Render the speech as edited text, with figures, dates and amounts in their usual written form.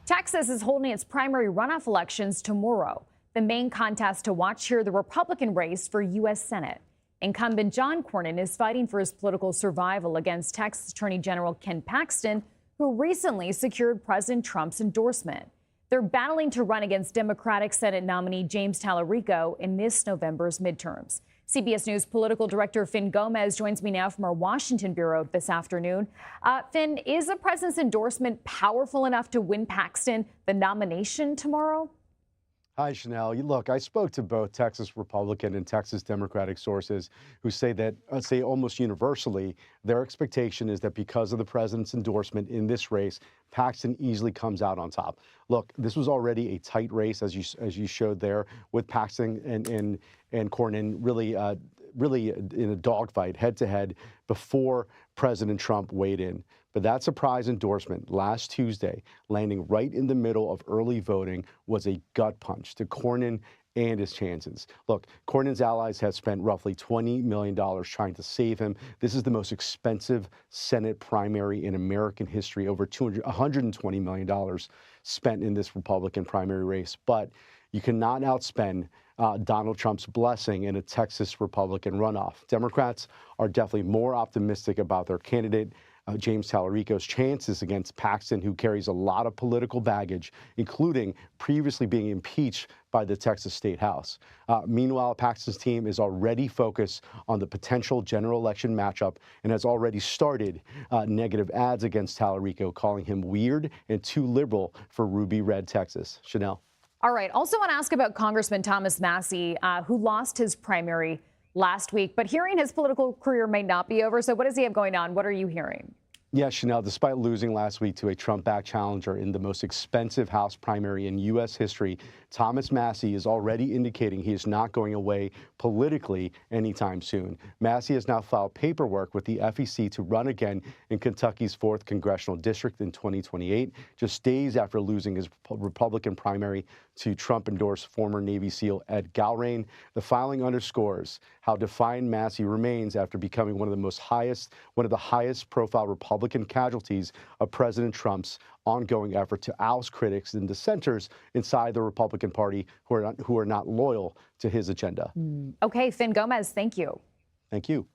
Texas is holding its primary runoff elections tomorrow. The main contest to watch here, the Republican race for U.S. Senate. Incumbent John Cornyn is fighting for his political survival against Texas Attorney General Ken Paxton, who recently secured President Trump's endorsement. They're battling to run against Democratic Senate nominee James Tallarico in this November's midterms. CBS News political director Fin Gómez joins me now from our Washington bureau this afternoon. Fin, is the president's endorsement powerful enough to win Paxton the nomination tomorrow? Hi, Chanel. Look, I spoke to both Texas Republican and Texas Democratic sources who say that, say almost universally, their expectation is that because of the president's endorsement in this race, Paxton easily comes out on top. Look, this was already a tight race, as you showed there, with Paxton and Cornyn really in a dogfight, head-to-head, before President Trump weighed in. But that surprise endorsement last Tuesday, landing right in the middle of early voting, was a gut punch to Cornyn and his chances. Look, Cornyn's allies have spent roughly $20 million trying to save him. This is the most expensive Senate primary in American history, over $120 million spent in this Republican primary race. But you cannot outspend Donald Trump's blessing in a Texas Republican runoff. Democrats are definitely more optimistic about their candidate, James Tallarico's chances against Paxton, who carries a lot of political baggage, including previously being impeached by the Texas State House. Meanwhile, Paxton's team is already focused on the potential general election matchup and has already started negative ads against Tallarico, calling him weird and too liberal for ruby red Texas. Chanel. All right. Also want to ask about Congressman Thomas Massie, who lost his primary last week, but hearing his political career may not be over. So what does he have going on? What are you hearing? Yeah, Chanel, despite losing last week to a Trump-backed challenger in the most expensive House primary in U.S. history, Thomas Massie is already indicating he is not going away politically anytime soon. Massie has now filed paperwork with the FEC to run again in Kentucky's 4th Congressional District in 2028, just days after losing his Republican primary to Trump-endorsed former Navy SEAL Ed Galrain. The filing underscores how defiant Massie remains after becoming one of the highest profile Republican casualties of President Trump's ongoing effort to oust critics and dissenters inside the Republican Party who are not loyal to his agenda. Okay, Fin Gómez, thank you. Thank you.